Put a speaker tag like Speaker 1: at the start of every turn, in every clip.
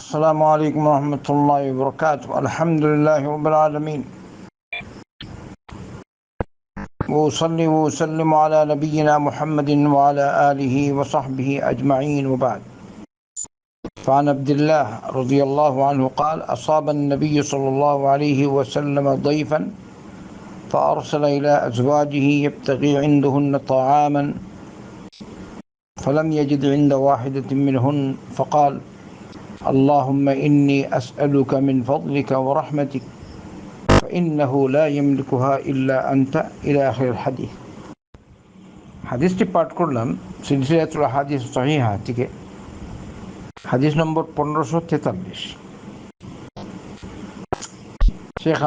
Speaker 1: السلام عليكم ورحمة الله وبركاته. الحمد لله رب العالمين، وأصلي وأسلم على نبينا محمد وعلى آله وصحبه أجمعين، وبعد. فعن عبد الله رضي الله عنه قال: أصاب النبي صلى الله عليه وسلم ضيفا فأرسل إلى أزواجه يبتغي عندهن طعاما فلم يجد عند واحدة منهن فقال: اللهم إني أسألك من فضلك ورحمتك فإنه لا يملكها إلا أنت إلى آخر الحديث. হাদিসটি পাঠ করলাম সিলসিলাতুল হাদিস সহিহা থেকে, হাদিস নম্বর 1543। শেখ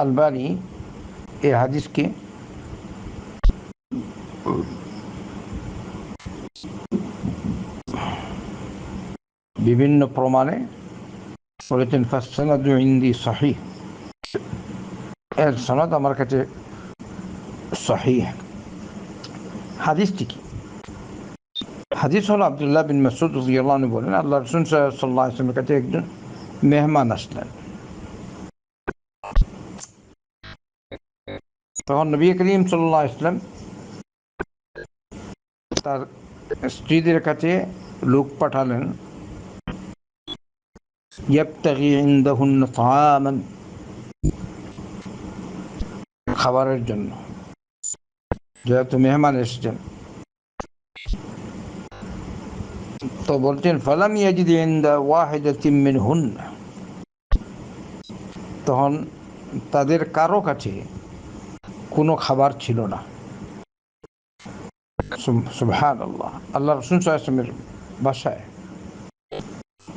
Speaker 1: আলবানী এই হাদিসকে বিভিন্ন প্রমাণে বলেছেন ফাসসানাদু ইনদি সহিহ, এর সনদ আমার কাছে সহিহ। হাদিসটি কি? হাদিস হল আব্দুল্লাহ বিন মাসউদ রাদিয়াল্লাহু আনহু বলেন, আল্লাহ রাসূল সাল্লাল্লাহু আলাইহি ওয়াসাল্লামের কাছে একজন মেহমান আসলেন। তখন নবী করিম সাল্লাল্লাহু আলাইহি ওয়াসাল্লাম তার স্ত্রীদের কাছে লোক পাঠালেন, ইয়াবতাগি ইনদাহুন্না তাআমান, খাবারের জন্য, যেহেতু মেহমান এসেছেন। তো বলছেন ফালাম ইয়াজিদ ইনদা ওয়াহিদাতিন মিনহুন্না, তখন তাদের কারো কাছে কোনো খাবার ছিল না। সুবহানাল্লাহ, আল্লাহ রাসূল সাল্লাল্লাহু আলাইহি ওয়াসাল্লামের বাসায়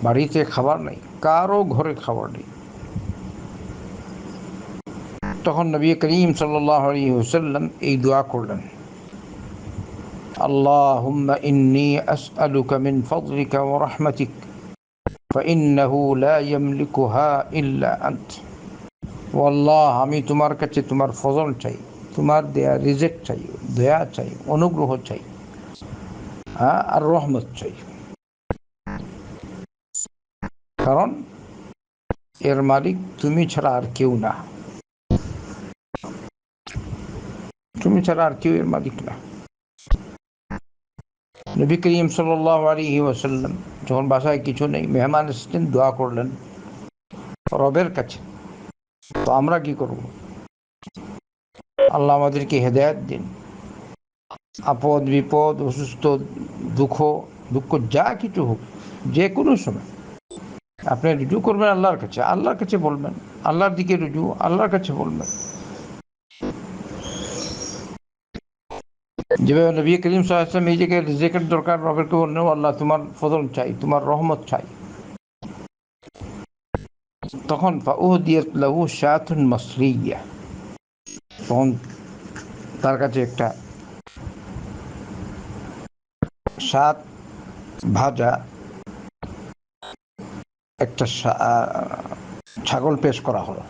Speaker 1: বাড়িতে খাবার নেই, কারো ঘরে খাবার নেই। তখন নবী করিম সাল্লাল্লাহু আলাইহি ওয়াসাল্লাম এই দোয়া করলেন, আল্লাহুম্মা ইন্নী আসআলুকা মিন ফাদলিকা ওয়া রাহমাতিক ফাইন্নাহু লা ইয়ামলিকুহা ইল্লা আনত। ও আল্লাহ, আমি তোমার কাছে তোমার ফজল চাই, তোমার দেয়া রিজেক চাই, দয়া চাই, অনুগ্রহ চাই, আর রহমত চাই, কারণ এর মালিক তুমি ছাড়া আর কেউ না, তুমি ছাড়া আর কেউ এর মালিক না। নবী করিম সাল্লাল্লাহু আলাইহি ওয়াসাল্লাম যখন বাসায় কিছু নেই, মেহমান এসেছেন, দোয়া করলেন রবের কাছে। তো আমরা কি করব? আল্লাহ আমাদেরকে হেদায়েত দিন, আপদ বিপদ, অসুস্থ, দুঃখ যা কিছু হোক, যে কোনো সময় আপনি রুজু করবেন আল্লাহর কাছে, আল্লাহর কাছে বলবেন, আল্লাহর দিকে রুজু, আল্লাহর কাছে বলবেন। যেভাবে নবী করিম সাল্লাল্লাহু আলাইহি ওয়াসাল্লাম এই জায়গায় রিজেকের দরকার, রবেরকে বললেন আল্লাহ তোমার ফজল চাই, তোমার রহমত চাই। তখন ফাউদিয়াত লাহু শাতুন মাসরিয়া, তখন তার কাছে একটা শাত ভাজা একটা ছাগল পেশ করা হলো,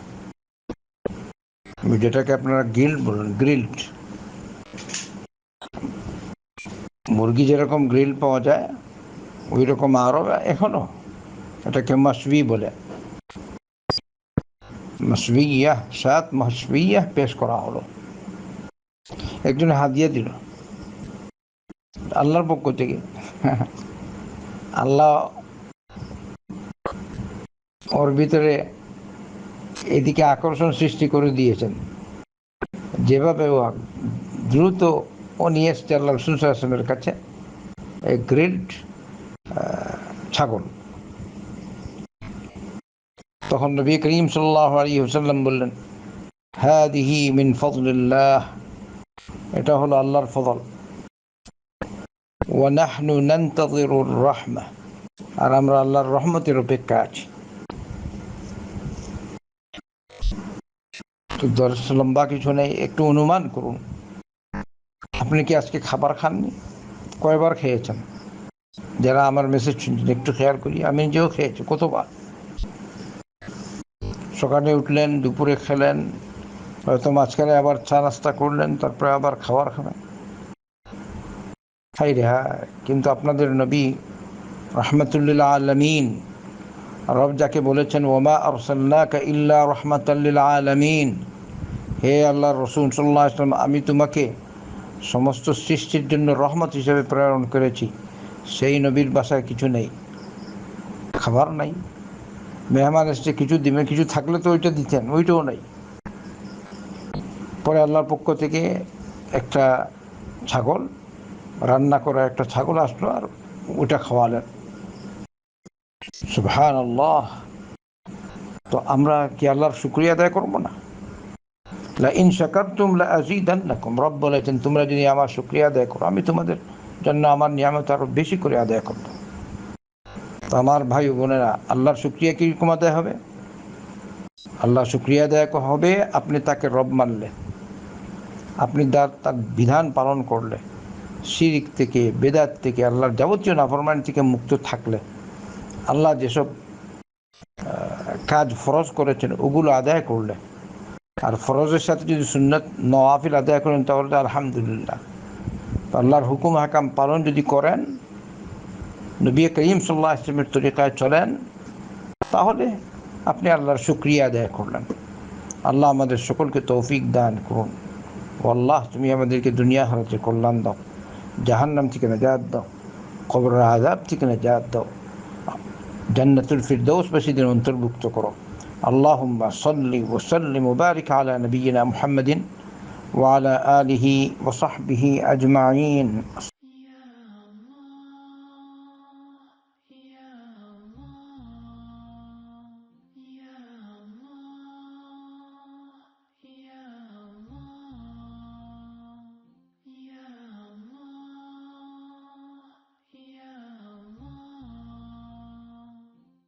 Speaker 1: যেটাকে আপনারা গ্রিল্ড বলেন, গ্রিল্ড। মুরগি যেরকম গ্রিল পাওয়া যায় ওই রকম আরও এখনো এটাকে মাসবি বলে, মাসবিয়া, সাত মাসবিয়া পেশ করা হলো। একজন হাদিয়া দিল আল্লাহর পক্ষ থেকে। আল্লাহ ওর ভিতরে এদিকে আকর্ষণ সৃষ্টি করে দিয়েছেন, যেভাবে ও দ্রুত ও নিয়ে এসছে আল্লাহ রাসূল সাল্লাল্লাহু আলাইহি ওয়াসাল্লামের কাছে এই গ্রিল্ড ছাগল। তখন নবী করিম সাল্লাল্লাহু আলাইহি ওয়াসাল্লাম বললেন, হাদিহি মিন ফাদলিল্লাহ, এটা হলো আল্লাহর ফজল। ওয়া নাহনু নানতাযিরুর রাহমাহ, আর আমরা আল্লাহর রহমতের অপেক্ষায় আছি। তো লম্বা কিছু নেই, একটু অনুমান করুন, আপনি কি আজকে খাবার খাননি? কয়বার খেয়েছেন? যারা আমার মেসেজ শুনছেন একটু খেয়াল করি, আমি নিজেও খেয়েছি কতবার। সকালে উঠলেন, দুপুরে খেলেন, হয়তো মাঝখানে আবার চা নাস্তা করলেন, তারপরে আবার খাবার খাবেন। খাই রে, হ্যাঁ, কিন্তু আপনাদের নবী রাহমাতুল লিল আলামিন রব যাকে বলেছেন ওমা আরসালনাকা ইল্লা রাহমাতাল লিল আলামিন, হে আল্লাহর রাসূল সাল্লাল্লাহু আলাইহি ওয়াসাল্লাম, আমি তোমাকে সমস্ত সৃষ্টির জন্য রহমত হিসেবে প্রেরণ করেছি। সেই নবীর বাসায় কিছু নেই, খাবার নাই, মেহমান এসছে কিছু দিবেন, কিছু থাকলে তো ওইটা দিতেন, ওইটাও নাই। পরে আল্লাহর পক্ষ থেকে একটা ছাগল, রান্না করা একটা ছাগল আসলো, আর ওটা খাওয়ালেন। সুবহানাল্লাহ। তো আমরা কি আল্লাহর শুকরিয়া আদায় করবো না? লা ইন শাকারতুম লা আযীদান্নাকুম, রব বলেছেন তোমরা যদি আমার শুকরিয়া আদায় করো আমি তোমাদের জন্য আমার নিয়ামত আরো বেশি করে আদায় করব। তো আমার ভাই ও বোনেরা, আল্লাহর শুকরিয়া কীরকম আদায় হবে? আল্লাহর শুকরিয়া আদায় হবে আপনি তাকে রব মানলে, আপনি তার বিধান পালন করলে, শিরিক থেকে, বেদাত থেকে, আল্লাহর যাবতীয় নাফরমানি থেকে মুক্ত থাকলে, আল্লাহ যেসব কাজ ফরজ করেছেন ওগুলো আদায় করলে, আর ফরজের সাথে যদি সুন্নাত নওয়াফিল আদায় করেন তাহলে আলহামদুলিল্লাহ। তো আল্লাহর হুকুম হাকাম পালন যদি করেন, নবী করিম সাল্লাল্লাহু আলাইহি ওয়াসাল্লামের তরিকায় চলেন, তাহলে আপনি আল্লাহর শুকরিয়া আদায় করলেন। আল্লাহ আমাদের সকলকে তৌফিক দান করুন। ও আল্লাহ, তুমি আমাদেরকে দুনিয়া আখিরাতে কল্যাণ দাও, জাহান্নাম থেকে নাজাত দাও, কবরের আযাব থেকে নাজাত দাও, জান্নাতুল ফিরদৌসবাসীদের অন্তর্ভুক্ত করো। আল্লাহুম্মা সাল্লি ওয়া সাল্লিম ওয়া বারিক আলা নবিয়িনা মুহাম্মাদিন ওয়া আলা আলিহি ওয়া সাহবিহি আজমাইন।